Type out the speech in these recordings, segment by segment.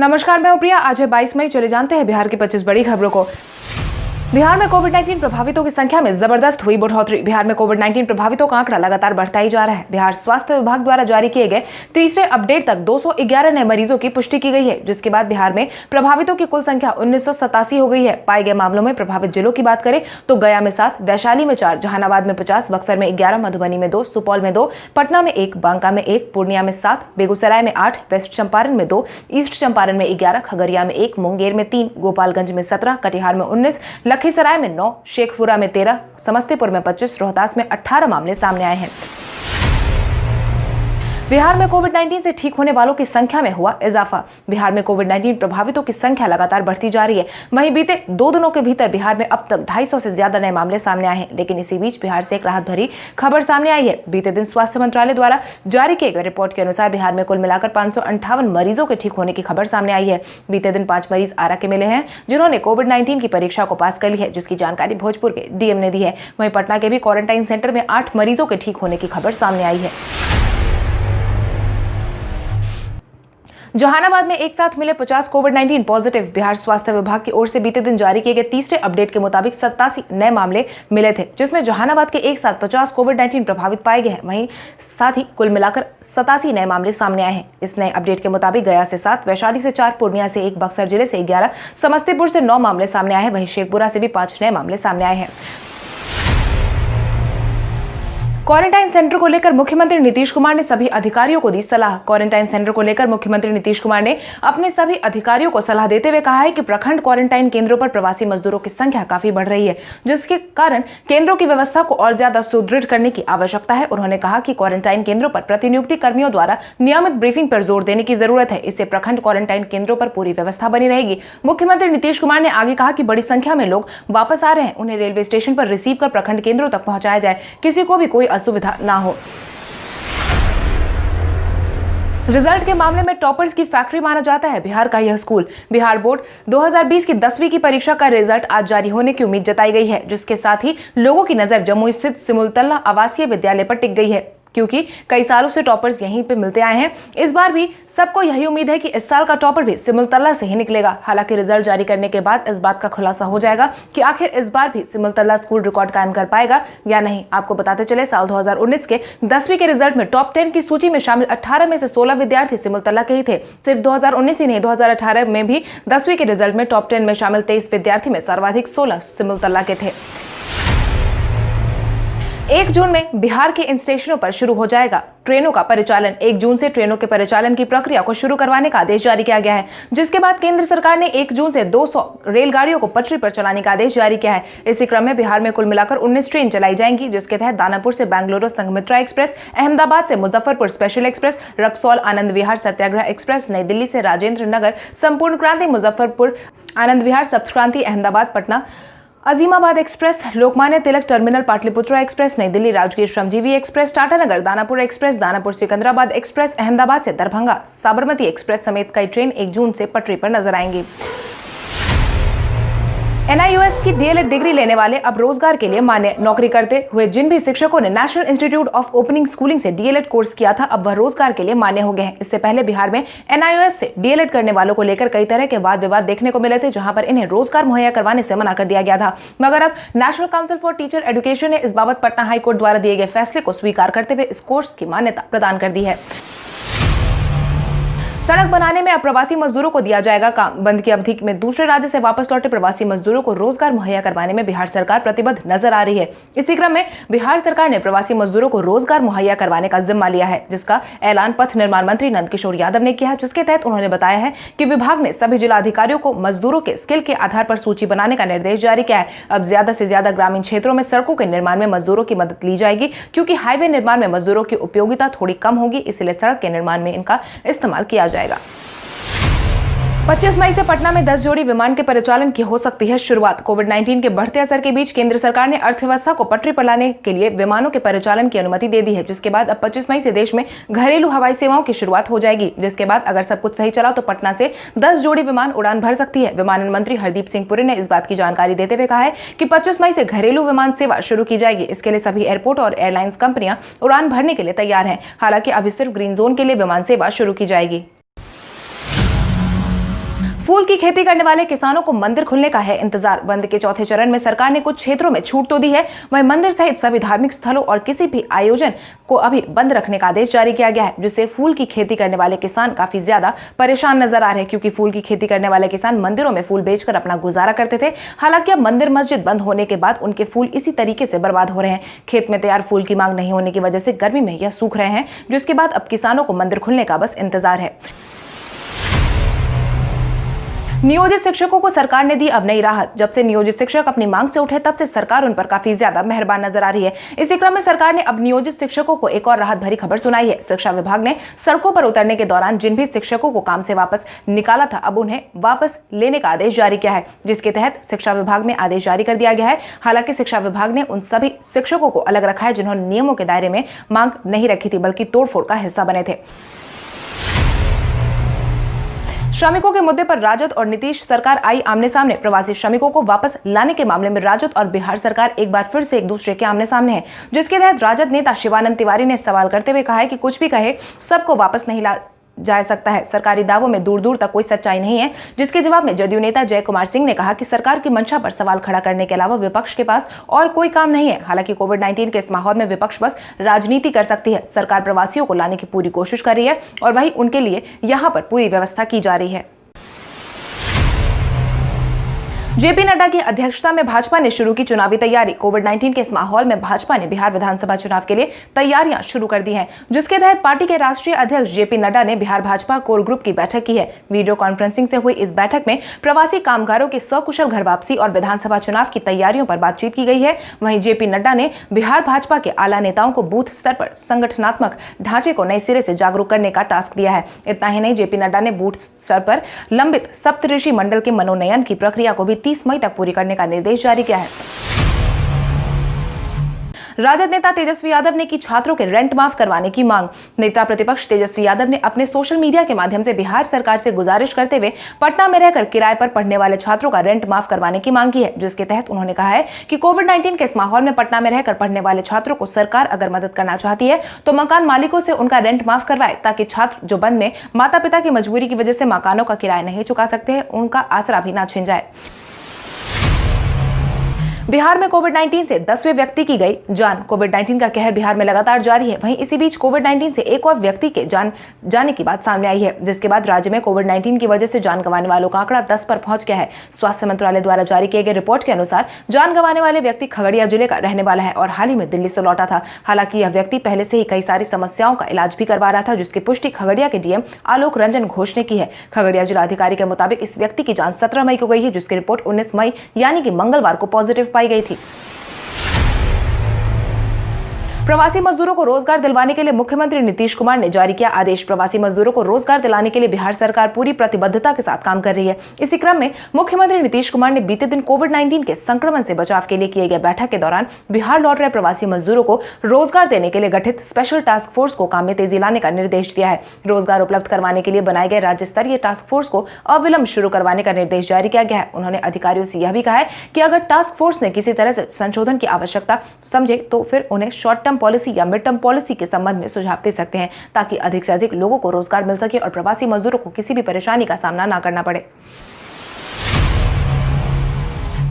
नमस्कार, मैं हूं प्रिया। आज है 22 मई। चले जानते हैं बिहार की 25 बड़ी खबरों को। बिहार में कोविड-19 प्रभावितों की संख्या में जबरदस्त हुई बढ़ोतरी। बिहार में कोविड-19 प्रभावितों का आंकड़ा लगातार बढ़ता ही जा रहा है। बिहार स्वास्थ्य विभाग द्वारा जारी किए गए तीसरे अपडेट तक 211 नए मरीजों की पुष्टि की गई है, जिसके बाद बिहार में प्रभावितों की कुल संख्या 1987 हो गई है। पाए गए मामलों में प्रभावित जिलों की बात करें तो गया में 7, वैशाली में 4, जहानाबाद में 50, बक्सर में 11, मधुबनी में 2, सुपौल में 2, पटना में 1, बांका में 1, पूर्णिया में 7, बेगूसराय में 8, वेस्ट चंपारण में 2, ईस्ट चंपारण में 11, खगड़िया में 1, मुंगेर में 3, गोपालगंज में 17, कटिहार में 19, लखीसराय में 9, शेखपुरा में 13, समस्तीपुर में 25, रोहतास में 18 मामले सामने आए हैं। बिहार में कोविड-19 से ठीक होने वालों की संख्या में हुआ इजाफा। बिहार में कोविड-19 प्रभावितों की संख्या लगातार बढ़ती जा रही है। वहीं बीते 2 दिनों के भीतर बिहार में अब तक 250 से ज्यादा नए मामले सामने आए हैं। लेकिन इसी बीच बिहार से एक राहत भरी खबर सामने आई है। बीते दिन स्वास्थ्य मंत्रालय द्वारा जारी किए गए रिपोर्ट के अनुसार बिहार में कुल मिलाकर 558 मरीजों के ठीक होने की खबर सामने आई है। बीते दिन 5 मरीज आरा के मिले हैं, जिन्होंने कोविड-19 की परीक्षा को पास कर ली है, जिसकी जानकारी भोजपुर के डीएम ने दी है। वहीं पटना के भी क्वारंटाइन सेंटर में 8 मरीजों के ठीक होने की खबर सामने आई है। जहानाबाद में एक साथ मिले 50 कोविड-19 पॉजिटिव। बिहार स्वास्थ्य विभाग की ओर से बीते दिन जारी किए गए तीसरे अपडेट के मुताबिक 87 नए मामले मिले थे, जिसमें जहानाबाद के एक साथ 50 कोविड-19 प्रभावित पाए गए हैं। वहीं साथ ही कुल मिलाकर 87 नए मामले सामने आए हैं। इस नए अपडेट के मुताबिक गया से 7, वैशाली से 4, पूर्णिया से 1, बक्सर जिले से 11, समस्तीपुर से 9 मामले सामने आए हैं। वहीं शेखपुरा से भी 5 नए मामले सामने आए हैं। क्वारंटाइन सेंटर को लेकर मुख्यमंत्री नीतीश कुमार ने सभी अधिकारियों को दी सलाह। क्वारंटाइन सेंटर को लेकर मुख्यमंत्री नीतीश कुमार ने अपने सभी अधिकारियों को सलाह देते हुए कहा है कि प्रखंड क्वारंटाइन केंद्रों पर प्रवासी मजदूरों की संख्या काफी बढ़ रही है, जिसके कारण केंद्रों की व्यवस्था को और ज्यादा सुदृढ़ करने की आवश्यकता है। उन्होंने कहा कि क्वारंटाइन केंद्रों पर प्रतिनियुक्ति कर्मियों द्वारा नियमित ब्रीफिंग पर जोर देने की जरूरत है। इससे प्रखंड क्वारंटाइन केंद्रों पर पूरी व्यवस्था बनी रहेगी। मुख्यमंत्री नीतीश कुमार ने आगे कहा कि बड़ी संख्या में लोग वापस आ रहे हैं, उन्हें रेलवे स्टेशन पर रिसीव कर प्रखंड केंद्रों तक पहुंचाया जाए, किसी को भी कोई असुविधा ना हो। रिजल्ट के मामले में टॉपर्स की फैक्ट्री माना जाता है बिहार का यह स्कूल। बिहार बोर्ड 2020 की 10वीं की परीक्षा का रिजल्ट आज जारी होने की उम्मीद जताई गई है, जिसके साथ ही लोगों की नजर जम्मू स्थित सिमुलतला आवासीय विद्यालय पर टिक गई है, क्योंकि कई सालों से टॉपर्स यहीं पे मिलते आए हैं। इस बार भी सबको यही उम्मीद है कि इस साल का टॉपर भी सिमुलतला से ही निकलेगा। हालांकि रिजल्ट जारी करने के बाद इस बात का खुलासा हो जाएगा कि आखिर इस बार भी सिमुलतला स्कूल रिकॉर्ड कायम कर पाएगा या नहीं। आपको बताते चले, साल 2019 के 10वीं के रिजल्ट में टॉप 10 की सूची में शामिल 18 में से 16 विद्यार्थी सिमुलतला के ही थे। सिर्फ 2019 ही नहीं, 2018 में भी 10वीं के रिजल्ट में टॉप 10 में शामिल 23 विद्यार्थी में सर्वाधिक 16 सिमुलतला के थे। 1 जून में बिहार के इन स्टेशनों पर शुरू हो जाएगा ट्रेनों का परिचालन। 1 जून से ट्रेनों के परिचालन की प्रक्रिया को शुरू करवाने का आदेश जारी किया गया है, जिसके बाद केंद्र सरकार ने 1 जून से 200 रेलगाड़ियों को पटरी पर चलाने का आदेश जारी किया है। इसी क्रम में बिहार में कुल मिलाकर 19 ट्रेन चलाई जाएंगी, जिसके तहत दानापुर से बेंगलुरु संघमित्रा एक्सप्रेस, अहमदाबाद से Muzaffarpur special express, Raxaul Anand Vihar Satyagraha express, New Delhi से Rajendra Nagar Sampoorna Kranti Muzaffarpur Anand Vihar Saptakranti Ahmedabad Patna Azimabad express, Lokmanya Tilak terminal Pataliputra express, New Delhi Rajgir Shramjeevi express, Tatanagar Danapur express, Danapur Secunderabad express, Ahmedabad से दरभंगा साबरमती एक्सप्रेस समेत कई ट्रेन 1 जून से पटरी पर नजर आएंगी। NIOS की DLED डिग्री लेने वाले अब रोजगार के लिए मान्य। नौकरी करते हुए जिन भी शिक्षकों ने national institute of opening schooling से DLED कोर्स किया था, अब वह रोजगार के लिए मान्य हो गए हैं। इससे पहले बिहार में NIOS से DLED करने वालों को लेकर कई तरह के वाद विवाद देखने को मिले थे, जहां पर इन्हें रोजगार मुहैया करवाने से मना कर दिया गया था। मगर अब national council for teacher education ने इस बाबत पटना हाईकोर्ट द्वारा दिए गए फैसले को स्वीकार करते हुए इस कोर्स की मान्यता प्रदान कर दी है। सड़क बनाने में अब प्रवासी मजदूरों को दिया जाएगा काम। बंद की अवधि में दूसरे राज्य से वापस लौटे प्रवासी मजदूरों को रोजगार मुहैया करवाने में बिहार सरकार प्रतिबद्ध नजर आ रही है। इसी क्रम में बिहार सरकार ने प्रवासी मजदूरों को रोजगार मुहैया करवाने का जिम्मा लिया है, जिसका ऐलान पथ निर्माण मंत्री नंदकिशोर यादव ने किया है। जिसके तहत उन्होंने बताया है कि विभाग ने सभी जिलाधिकारियों को मजदूरों के स्किल के आधार पर सूची बनाने का निर्देश जारी किया है। अब ज्यादा से ज्यादा ग्रामीण क्षेत्रों में सड़कों के निर्माण में मजदूरों की मदद ली जाएगी, क्योंकि हाईवे निर्माण में मजदूरों की उपयोगिता थोड़ी कम होगी, इसलिए सड़क के निर्माण में इनका इस्तेमाल किया जाएगा। 25 मई से पटना में 10 जोड़ी विमान के परिचालन की हो सकती है शुरुआत। कोविड-19 के बढ़ते असर के बीच केंद्र सरकार ने अर्थव्यवस्था को पटरी पर लाने के लिए विमानों के परिचालन की अनुमति दे दी है, जिसके बाद अब 25 मई से देश में घरेलू हवाई सेवाओं की शुरुआत हो जाएगी। जिसके बाद अगर सब कुछ सही चला तो पटना से 10 जोड़ी विमान उड़ान भर सकती है। विमानन मंत्री हरदीप सिंह पुरी ने इस बात की जानकारी देते हुए कहा है कि 25 मई से घरेलू विमान सेवा शुरू की जाएगी। इसके लिए सभी एयरपोर्ट और एयरलाइंस कंपनियां उड़ान भरने के लिए तैयार हैं। हालांकि अभी सिर्फ ग्रीन जोन के लिए विमान सेवा शुरू की जाएगी। फूल की खेती करने वाले किसानों को मंदिर खुलने का है इंतजार। बंद के चौथे चरण में सरकार ने कुछ क्षेत्रों में छूट तो दी है, वहीं मंदिर सहित सभी धार्मिक स्थलों और किसी भी आयोजन को अभी बंद रखने का आदेश जारी किया गया है, जिससे फूल की खेती करने वाले किसान काफी ज्यादा परेशान नजर आ रहे हैं, क्योंकि फूल की खेती करने वाले किसान मंदिरों में फूल बेचकर अपना गुजारा करते थे। हालांकि अब मंदिर मस्जिद बंद होने के बाद उनके फूल इसी तरीके से बर्बाद हो रहे हैं। खेत में तैयार फूल की मांग नहीं होने की वजह से गर्मी में यह सूख रहे हैं, जिसके बाद अब किसानों को मंदिर खुलने का बस इंतजार है। नियोजित शिक्षकों को सरकार ने दी अब नई राहत। जब से नियोजित शिक्षक अपनी मांग से उठे, तब से सरकार उन पर काफी ज्यादा मेहरबान नजर आ रही है। इसी क्रम में सरकार ने अब नियोजित शिक्षकों को एक और राहत भरी खबर सुनाई है। शिक्षा विभाग ने सड़कों पर उतरने के दौरान जिन भी शिक्षकों को काम से वापस निकाला था, अब उन्हें वापस लेने का आदेश जारी किया है, जिसके तहत शिक्षा विभाग में आदेश जारी कर दिया गया है। हालांकि शिक्षा विभाग ने उन सभी शिक्षकों को अलग रखा है जिन्होंने नियमों के दायरे में मांग नहीं रखी थी, बल्कि तोड़फोड़ का हिस्सा बने थे। श्रमिकों के मुद्दे पर राजद और नीतीश सरकार आई आमने सामने। प्रवासी श्रमिकों को वापस लाने के मामले में राजद और बिहार सरकार एक बार फिर से एक दूसरे के आमने सामने है, जिसके तहत राजद नेता शिवानंद तिवारी ने सवाल करते हुए कहा है कि कुछ भी कहे, सबको वापस नहीं ला जा सकता है। सरकारी दावों में दूर दूर तक कोई सच्चाई नहीं है। जिसके जवाब में जदयू नेता जय कुमार सिंह ने कहा कि सरकार की मंशा पर सवाल खड़ा करने के अलावा विपक्ष के पास और कोई काम नहीं है। हालांकि कोविड-19 के इस माहौल में विपक्ष बस राजनीति कर सकती है। सरकार प्रवासियों को लाने की पूरी कोशिश कर रही है और वही उनके लिए यहाँ पर पूरी व्यवस्था की जा रही है। जेपी नड्डा की अध्यक्षता में भाजपा ने शुरू की चुनावी तैयारी। कोविड-19 के इस माहौल में भाजपा ने बिहार विधानसभा चुनाव के लिए तैयारियां शुरू कर दी हैं, जिसके तहत पार्टी के राष्ट्रीय अध्यक्ष जेपी नड्डा ने बिहार भाजपा कोर ग्रुप की बैठक की है। वीडियो कॉन्फ्रेंसिंग से हुई इस बैठक में प्रवासी कामगारों के सकुशल घर वापसी और विधानसभा चुनाव की तैयारियों पर बातचीत की गई है। वहीं जेपी नड्डा ने बिहार भाजपा के आला नेताओं को बूथ स्तर पर संगठनात्मक ढांचे को नए सिरे से जागरूक करने का टास्क दिया है। इतना ही नहीं, जेपी नड्डा ने बूथ स्तर पर लंबित सप्तऋषि मंडल के मनोनयन की प्रक्रिया को भी 30 मई तक पूरी करने का निर्देश जारी किया है। राजद नेता तेजस्वी यादव ने की छात्रों के रेंट माफ करवाने की मांग। नेता प्रतिपक्ष तेजस्वी यादव ने अपने सोशल मीडिया के माध्यम से बिहार सरकार से गुजारिश करते हुए पटना में रहकर किराए पर पढ़ने वाले छात्रों का रेंट माफ करवाने की मांग की है, जिसके तहत उन्होंने कहा है कि कोविड-19 के इस माहौल में पटना में रहकर पढ़ने वाले छात्रों को सरकार अगर मदद करना चाहती है तो मकान मालिकों से उनका रेंट माफ करवाए, ताकि छात्र जो बंद में माता पिता की मजबूरी की वजह से मकानों का किराया नहीं चुका सकते हैं, उनका आसरा भी ना छिन जाए। बिहार में कोविड-19 से 10वें व्यक्ति की गई जान। कोविड-19 का कहर बिहार में लगातार जारी है। वहीं इसी बीच कोविड-19 से एक और व्यक्ति के जान जाने की बात सामने आई है, जिसके बाद राज्य में कोविड-19 की वजह से जान गंवाने वालों का आंकड़ा 10 पर पहुंच गया है। स्वास्थ्य मंत्रालय द्वारा जारी किए गए रिपोर्ट के अनुसार जान गंवाने वाले व्यक्ति खगड़िया जिले का रहने वाला है और हाल ही में दिल्ली से लौटा था। हालांकि यह व्यक्ति पहले से ही कई सारी समस्याओं का इलाज भी करवा रहा था, जिसकी पुष्टि खगड़िया के डीएम आलोक रंजन घोष ने की है। खगड़िया जिलाधिकारी के मुताबिक इस व्यक्ति की जान 17 मई को गई है, जिसकी रिपोर्ट 19 मई यानी कि मंगलवार को पॉजिटिव पाई गई थी। प्रवासी मजदूरों को रोजगार दिलवाने के लिए मुख्यमंत्री नीतीश कुमार ने जारी किया आदेश। प्रवासी मजदूरों को रोजगार दिलाने के लिए बिहार सरकार पूरी प्रतिबद्धता के साथ काम कर रही है। इसी क्रम में मुख्यमंत्री नीतीश कुमार ने बीते दिन कोविड-19 के संक्रमण से बचाव के लिए किए गए बैठक के दौरान बिहार लौट रहे प्रवासी मजदूरों को रोजगार देने के लिए गठित स्पेशल टास्क फोर्स को काम में तेजी लाने का निर्देश दिया है। रोजगार उपलब्ध करवाने के लिए बनाए गए राज्य स्तरीय टास्क फोर्स को अविलंब शुरू करवाने का निर्देश जारी किया गया है। उन्होंने अधिकारियों से यह भी कहा है कि अगर टास्क फोर्स ने किसी तरह से संशोधन की आवश्यकता समझे तो फिर उन्हें शॉर्ट टर्म पॉलिसी या मिड टर्म पॉलिसी के संबंध में सुझाव दे सकते हैं, ताकि अधिक से अधिक लोगों को रोजगार मिल सके और प्रवासी मजदूरों को किसी भी परेशानी का सामना न करना पड़े।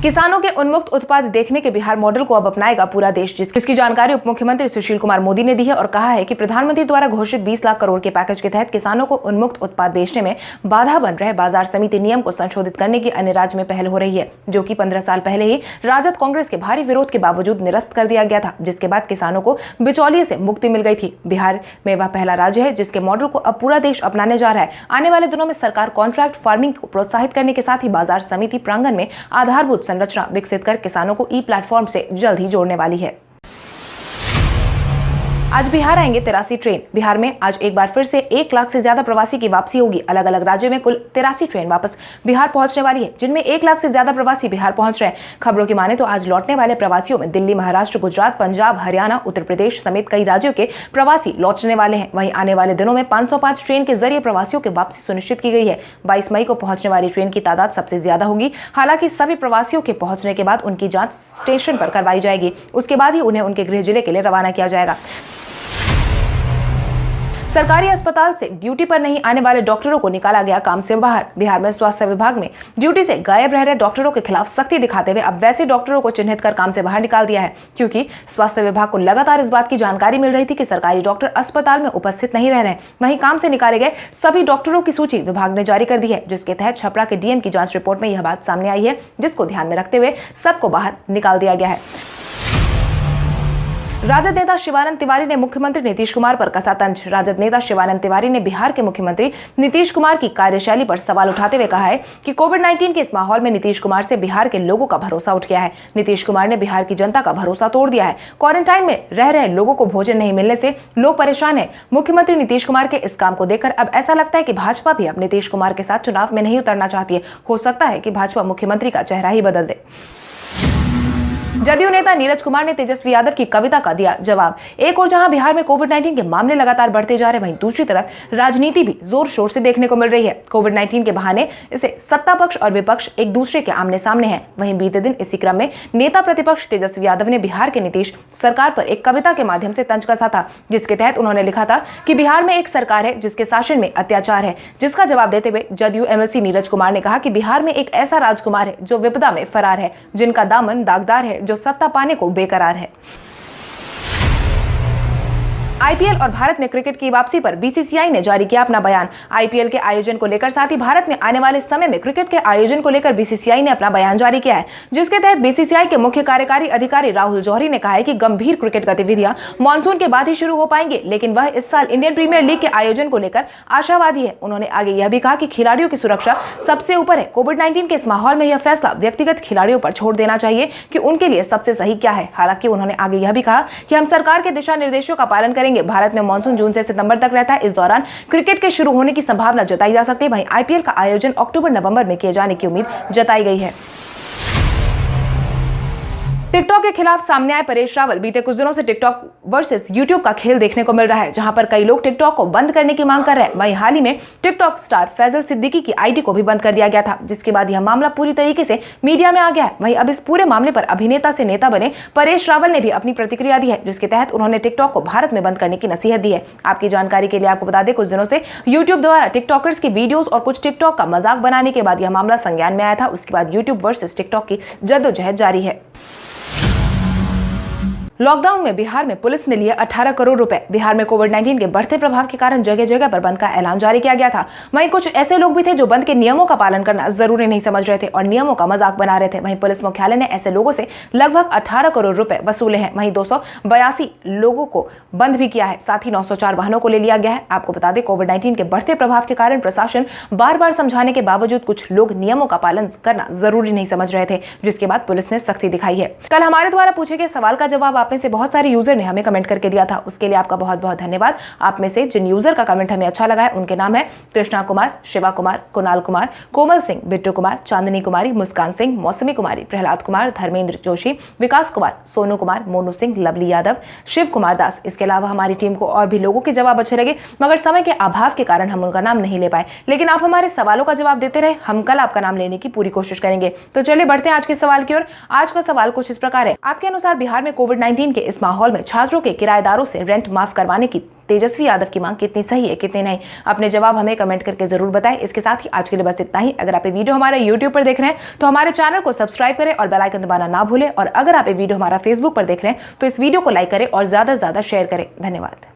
किसानों के उन्मुक्त उत्पाद देखने के बिहार मॉडल को अब अपनाएगा पूरा देश, जिसकी जानकारी उप मुख्यमंत्री सुशील कुमार मोदी ने दी है और कहा है कि प्रधानमंत्री द्वारा घोषित 20 लाख करोड़ के पैकेज के तहत किसानों को उन्मुक्त उत्पाद बेचने में बाधा बन रहे बाजार समिति नियम को संशोधित करने की अन्य राज्य में पहल हो रही है, जो कि 15 साल पहले ही राजद कांग्रेस के भारी विरोध के बावजूद निरस्त कर दिया गया था, जिसके बाद किसानों को बिचौलिए से मुक्ति मिल गई थी। बिहार में वह पहला राज्य है जिसके मॉडल को अब पूरा देश अपनाने जा रहा है। आने वाले दिनों में सरकार कॉन्ट्रैक्ट फार्मिंग को प्रोत्साहित करने के साथ ही बाजार समिति प्रांगण में आधारभूत संरचना विकसित कर किसानों को ई प्लेटफॉर्म से जल्द ही जोड़ने वाली है। आज बिहार आएंगे 83 ट्रेन। बिहार में आज एक बार फिर से 1 लाख से ज्यादा प्रवासी की वापसी होगी। अलग अलग राज्यों में कुल 83 ट्रेन वापस बिहार पहुंचने वाली है, जिनमें 1 लाख से ज्यादा प्रवासी बिहार पहुंच रहे हैं। खबरों की माने तो आज लौटने वाले प्रवासियों में दिल्ली, महाराष्ट्र, गुजरात, पंजाब, हरियाणा, उत्तर प्रदेश समेत कई राज्यों के प्रवासी लौटने वाले हैं। वहीं आने वाले दिनों में 505 ट्रेन के जरिए प्रवासियों की वापसी सुनिश्चित की गई है। 22 मई को पहुंचने वाली ट्रेन की तादाद सबसे ज्यादा होगी। हालांकि सभी प्रवासियों के पहुंचने के बाद उनकी जांच स्टेशन पर करवाई जाएगी। उसके बाद ही उन्हें उनके गृह जिले के लिए रवाना किया जाएगा। सरकारी अस्पताल से ड्यूटी पर नहीं आने वाले डॉक्टरों को निकाला गया काम से बाहर। बिहार में स्वास्थ्य विभाग में ड्यूटी से गायब रह रहे डॉक्टरों के खिलाफ सख्ती दिखाते हुए अब वैसे डॉक्टरों को चिन्हित कर काम से बाहर निकाल दिया है, क्योंकि स्वास्थ्य विभाग को लगातार इस बात की जानकारी मिल रही थी कि सरकारी डॉक्टर अस्पताल में उपस्थित नहीं रह रहे। वहीं काम से निकाले गए सभी डॉक्टरों की सूची विभाग ने जारी कर दी है, जिसके तहत छपरा के डीएम की जांच रिपोर्ट में यह बात सामने आई है, जिसको ध्यान में रखते हुए सबको बाहर निकाल दिया गया है। राजद नेता शिवानंद तिवारी ने मुख्यमंत्री नीतीश कुमार पर कसा तंज। राजद नेता शिवानंद तिवारी ने बिहार के मुख्यमंत्री नीतीश कुमार की कार्यशैली पर सवाल उठाते हुए कहा है कि कोविड-19 के इस माहौल में नीतीश कुमार से बिहार के लोगों का भरोसा उठ गया है। नीतीश कुमार ने बिहार की जनता का भरोसा तोड़ दिया है। क्वारंटाइन में रह रहे लोगों को भोजन नहीं मिलने से लोग परेशान है। मुख्यमंत्री नीतीश कुमार के इस काम को देखकर अब ऐसा लगता है कि भाजपा भी अब नीतीश कुमार के साथ चुनाव में नहीं उतरना चाहती है। हो सकता है कि भाजपा मुख्यमंत्री का चेहरा ही बदल दे। जदयू नेता नीरज कुमार ने तेजस्वी यादव की कविता का दिया जवाब। एक और जहां बिहार में कोविड-19 के मामले लगातार बढ़ते जा रहे, वहीं दूसरी तरफ राजनीति भी जोर शोर से देखने को मिल रही है। कोविड-19 के बहाने इसे सत्ता पक्ष और विपक्ष एक दूसरे के आमने सामने हैं। वहीं बीते दिन इसी क्रम में नेता प्रतिपक्ष तेजस्वी यादव ने बिहार के नीतीश सरकार पर एक कविता के माध्यम से तंज कसा था, जिसके तहत उन्होंने लिखा था कि बिहार में एक सरकार है जिसके शासन में अत्याचार है। जिसका जवाब देते हुए जदयू एमएलसी नीरज कुमार ने कहा कि बिहार में एक ऐसा राजकुमार है जो विपदा में फरार है, जिनका दामन दागदार है, जो सत्ता पाने को बेकरार है। आईपीएल और भारत में क्रिकेट की वापसी पर बीसीसीआई ने जारी किया अपना बयान। आईपीएल के आयोजन को लेकर साथ ही भारत में आने वाले समय में क्रिकेट के आयोजन को लेकर बीसीसीआई ने अपना बयान जारी किया है, जिसके तहत बीसीसीआई के मुख्य कार्यकारी अधिकारी राहुल जौहरी ने कहा है कि गंभीर क्रिकेट गतिविधियां मानसून के बाद ही शुरू हो पाएंगे, लेकिन वह इस साल इंडियन प्रीमियर लीग के आयोजन को लेकर आशावादी है। उन्होंने आगे यह भी कहा कि खिलाड़ियों की सुरक्षा सबसे ऊपर है। कोविड-19 के इस माहौल में यह फैसला व्यक्तिगत खिलाड़ियों पर छोड़ देना चाहिए कि उनके लिए सबसे सही क्या है। हालांकि उन्होंने आगे यह भी कहा कि हम सरकार के दिशा निर्देशों का पालन करेंगे। भारत में मानसून जून से सितंबर तक रहता है। इस दौरान क्रिकेट के शुरू होने की संभावना जताई जा सकती है। वहीं आईपीएल का आयोजन अक्टूबर-नवंबर में किए जाने की उम्मीद जताई गई है। टिकटॉक के खिलाफ सामने आए परेश रावल। बीते कुछ दिनों से टिकटॉक वर्सेस यूट्यूब का खेल देखने को मिल रहा है, जहां पर कई लोग टिकटॉक को बंद करने की मांग कर रहे हैं। वहीं हाल ही में टिकटॉक स्टार फैजल सिद्दीकी की आईडी को भी बंद कर दिया गया था, जिसके बाद यह मामला पूरी तरीके से मीडिया में आ गया है। वहीं अब इस पूरे मामले पर अभिनेता से नेता बने परेश रावल ने भी अपनी प्रतिक्रिया दी है, जिसके तहत उन्होंने टिकटॉक को भारत में बंद करने की नसीहत दी है। आपकी जानकारी के लिए आपको बता दें, कुछ दिनों से यूट्यूब द्वारा टिकटॉकर्स की वीडियोस और कुछ टिकटॉक का मजाक बनाने के बाद यह मामला संज्ञान में आया था। उसके बाद यूट्यूब वर्सेस टिकटॉक की जद्दोजहद जारी है। लॉकडाउन में बिहार में पुलिस ने लिए 18 करोड़ रुपए। बिहार में कोविड-19 के बढ़ते प्रभाव के कारण जगह जगह पर बंद का ऐलान जारी किया गया था। वहीं कुछ ऐसे लोग भी थे जो बंद के नियमों का पालन करना जरूरी नहीं समझ रहे थे और नियमों का मजाक बना रहे थे। वहीं पुलिस मुख्यालय ने ऐसे लोगों से लगभग 18 करोड़ रुपए वसूले हैं। वहीं 282 लोगों को बंद भी किया है। साथ ही 904 वाहनों को ले लिया गया है। आपको बता दें, कोविड-19 के बढ़ते प्रभाव के कारण प्रशासन बार बार समझाने के बावजूद कुछ लोग नियमों का पालन करना जरूरी नहीं समझ रहे थे, जिसके बाद पुलिस ने सख्ती दिखाई है। कल हमारे द्वारा पूछे गए सवाल का जवाब आप में से बहुत सारे यूजर ने हमें कमेंट करके दिया था। उसके लिए आपका बहुत बहुत धन्यवाद। आप में से जिन यूजर का कमेंट हमें अच्छा लगा है उनके नाम है कृष्णा कुमार, शिवा कुमार, कुणाल कुमार, कोमल सिंह, बिट्टू कुमार, चांदनी कुमारी, मुस्कान सिंह, मौसमी कुमारी, प्रहलाद कुमार, धर्मेंद्र जोशी, विकास कुमार, सोनू कुमार, मोनू सिंह, लवली यादव, शिव कुमार दास। इसके अलावा हमारी टीम को और भी लोगों के जवाब अच्छे लगे, मगर समय के अभाव के कारण हम उनका नाम नहीं ले पाए। लेकिन आप हमारे सवालों का जवाब देते रहे, हम कल आपका नाम लेने की पूरी कोशिश करेंगे। तो चलिए बढ़ते हैं आज के सवाल की ओर। आज का सवाल कुछ इस प्रकार है। आपके अनुसार बिहार में कोविड-19 के इस माहौल में छात्रों के किराएदारों से रेंट माफ करवाने की तेजस्वी यादव की मांग कितनी सही है, कितनी नहीं? अपने जवाब हमें कमेंट करके जरूर बताएं। इसके साथ ही आज के लिए बस इतना ही। अगर आप ये वीडियो हमारे YouTube पर देख रहे हैं तो हमारे चैनल को सब्सक्राइब करें और बेल आइकन दबाना ना भूलें। और अगर आप ये वीडियो हमारा Facebook पर देख रहे हैं तो इस वीडियो को लाइक करें और ज्यादा से ज्यादा शेयर करें। धन्यवाद।